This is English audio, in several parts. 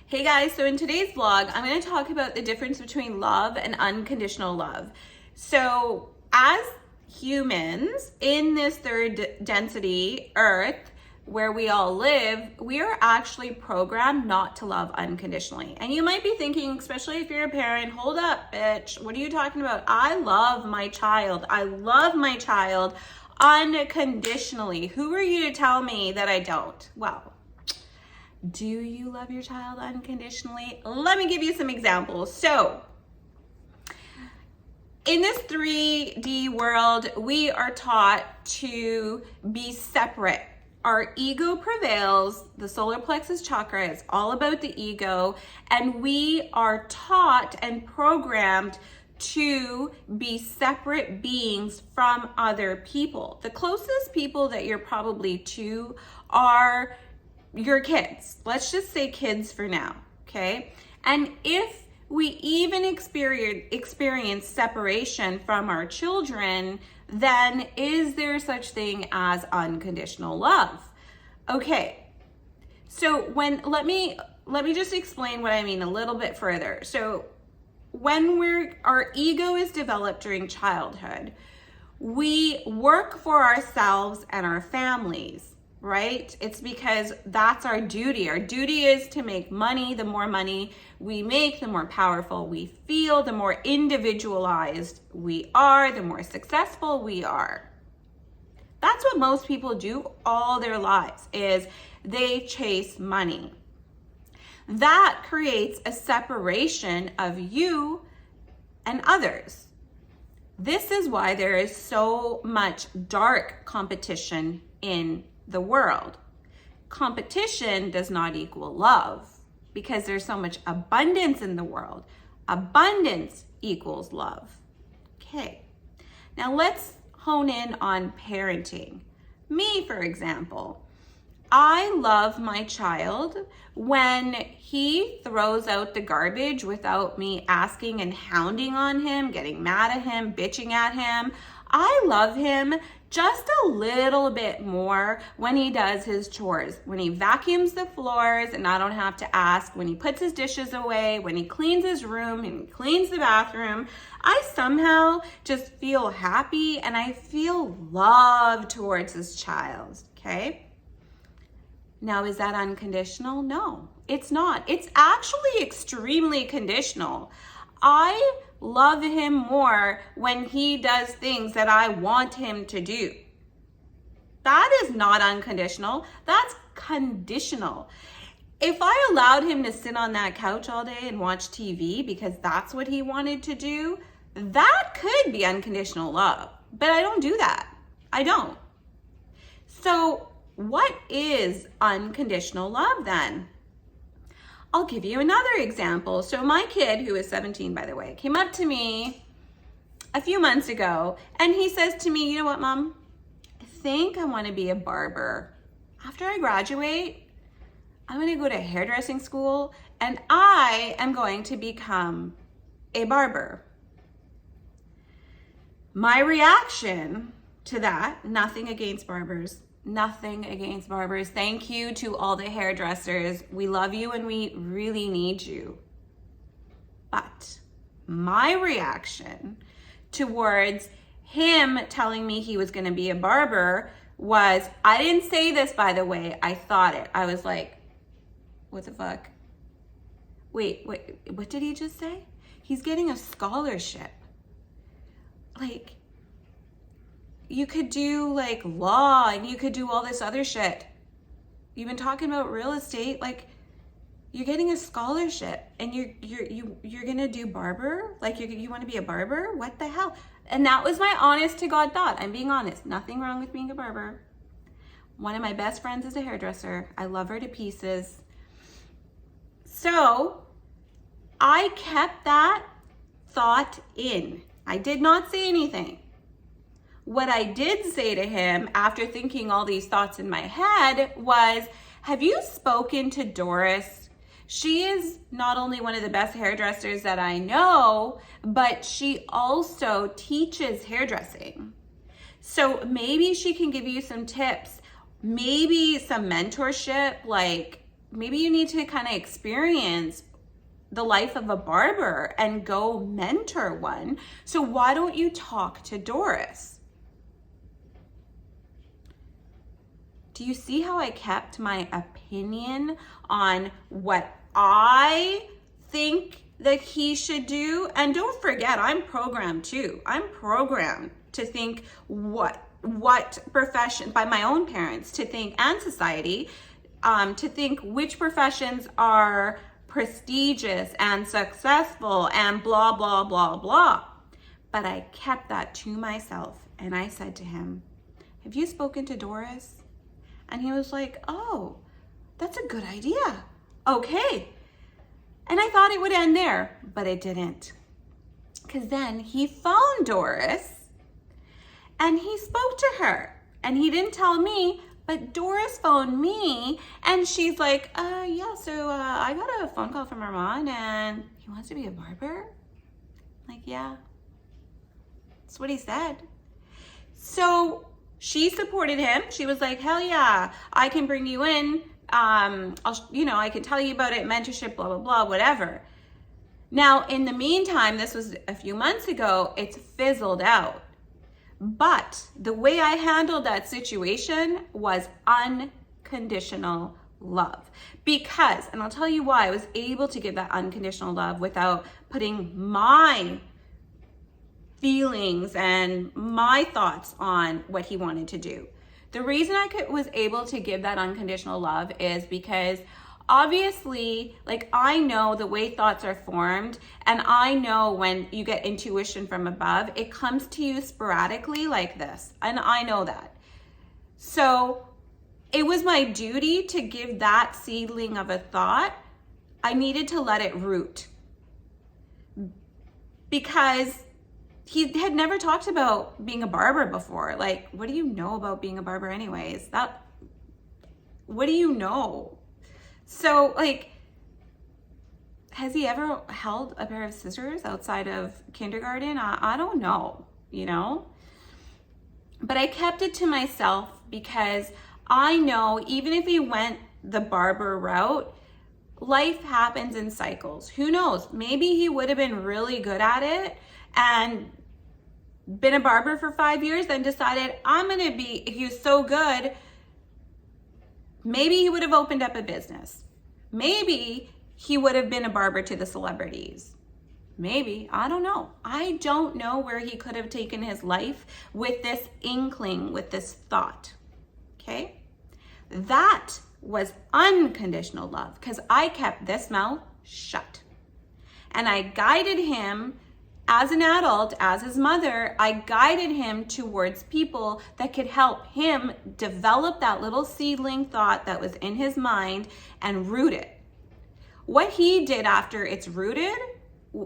Hey guys, so in today's vlog, I'm going to talk about the difference between love and unconditional love. So as humans in this third density earth where we all live, we are actually programmed not to love unconditionally. And you might be thinking, especially if you're a parent, hold up, bitch, what are you talking about? I love my child. I love my child unconditionally. Who are you to tell me that I don't? Well, do you love your child unconditionally? Let me give you some examples. So, in this 3D world, we are taught to be separate. Our ego prevails. The solar plexus chakra is all about the ego, and we are taught and programmed to be separate beings from other people. The closest people that you're probably to are your kids. Let's just say kids for now, okay? And if we even experience separation from our children, then is there such thing as unconditional love? Okay, so let me just explain what I mean a little bit further. So when our ego is developed during childhood, we work for ourselves and our families, right? It's because that's our duty. Our duty is to make money. The more money we make, the more powerful we feel, the more individualized we are, the more successful we are. That's what most people do all their lives, is they chase money. That creates a separation of you and others. This is why there is so much dark competition in the world. Competition does not equal love because there's so much abundance in the world. Abundance equals love. Okay, now let's hone in on parenting. Me, for example, I love my child when he throws out the garbage without me asking and hounding on him, getting mad at him, bitching at him. I love him just a little bit more when he does his chores, when he vacuums the floors and I don't have to ask, when he puts his dishes away, when he cleans his room and he cleans the bathroom. I somehow just feel happy and I feel love towards his child, okay? Now, is that unconditional? No, it's not. It's actually extremely conditional. I love him more when he does things that I want him to do. That is not unconditional. That's conditional. If I allowed him to sit on that couch all day and watch TV because that's what he wanted to do, that could be unconditional love. But I don't do that. I don't. So what is unconditional love then? I'll give you another example. So my kid, who is 17, by the way, came up to me a few months ago and he says to me, you know what, Mom? I think I want to be a barber. After I graduate, I'm going to go to hairdressing school and I am going to become a barber. My reaction to that, nothing against barbers, nothing against barbers. Thank you to all the hairdressers. We love you and we really need you. But my reaction towards him telling me he was going to be a barber was, I didn't say this, by the way. I thought it. I was like, what the fuck? Wait, what did he just say? He's getting a scholarship. Like, you could do like law and you could do all this other shit. You've been talking about real estate, like you're getting a scholarship and you're gonna do barber? Like you want to be a barber? What the hell? And that was my honest to God thought. I'm being honest. Nothing wrong with being a barber. One of my best friends is a hairdresser. I love her to pieces. So I kept that thought in. I did not say anything. What I did say to him after thinking all these thoughts in my head was, have you spoken to Doris? She is not only one of the best hairdressers that I know, but she also teaches hairdressing. So maybe she can give you some tips, maybe some mentorship, like maybe you need to kind of experience the life of a barber and go mentor one. So why don't you talk to Doris? Do you see how I kept my opinion on what I think that he should do? And don't forget, I'm programmed too. I'm programmed to think what profession, by my own parents, to think, and society, to think which professions are prestigious and successful and blah, blah, blah, blah. But I kept that to myself, and I said to him, have you spoken to Doris? And he was like, oh, that's a good idea. Okay. And I thought it would end there, but it didn't. Because then he phoned Doris and he spoke to her. And he didn't tell me, but Doris phoned me and she's like, yeah, so I got a phone call from Armand and he wants to be a barber. I'm like, yeah, that's what he said. So she supported him. She was like, hell yeah, I can bring you in. I can tell you about it, mentorship, blah, blah, blah, whatever. Now, in the meantime, this was a few months ago, it's fizzled out. But the way I handled that situation was unconditional love. Because, and I'll tell you why, I was able to give that unconditional love without putting my feelings and my thoughts on what he wanted to do. The reason I was able to give that unconditional love is because obviously, like, I know the way thoughts are formed, and I know when you get intuition from above, it comes to you sporadically like this, and I know that. So it was my duty to give that seedling of a thought. I needed to let it root, because he had never talked about being a barber before. Like, what do you know about being a barber anyways? What do you know? So, like, has he ever held a pair of scissors outside of kindergarten? I don't know, But I kept it to myself because I know even if he went the barber route, life happens in cycles. Who knows? Maybe he would have been really good at it and been a barber for 5 years, then decided he was so good, maybe he would have opened up a business. Maybe he would have been a barber to the celebrities. Maybe, I don't know. I don't know where he could have taken his life with this inkling, with this thought, okay? That was unconditional love because I kept this mouth shut. And I guided him as an adult, as his mother, I guided him towards people that could help him develop that little seedling thought that was in his mind and root it. What he did after it's rooted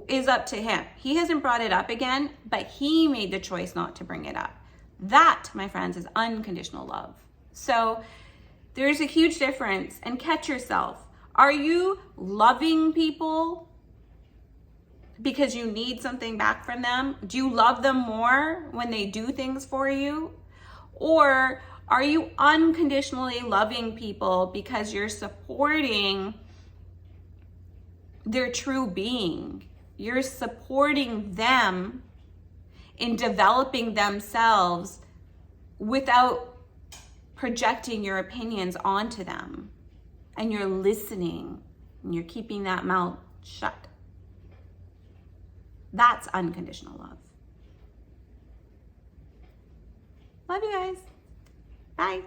is up to him. He hasn't brought it up again, but he made the choice not to bring it up. That, my friends, is unconditional love. So there's a huge difference, and catch yourself. Are you loving people because you need something back from them? Do you love them more when they do things for you? Or are you unconditionally loving people because you're supporting their true being? You're supporting them in developing themselves without projecting your opinions onto them. And you're listening and you're keeping that mouth shut. That's unconditional love. Love you guys. Bye.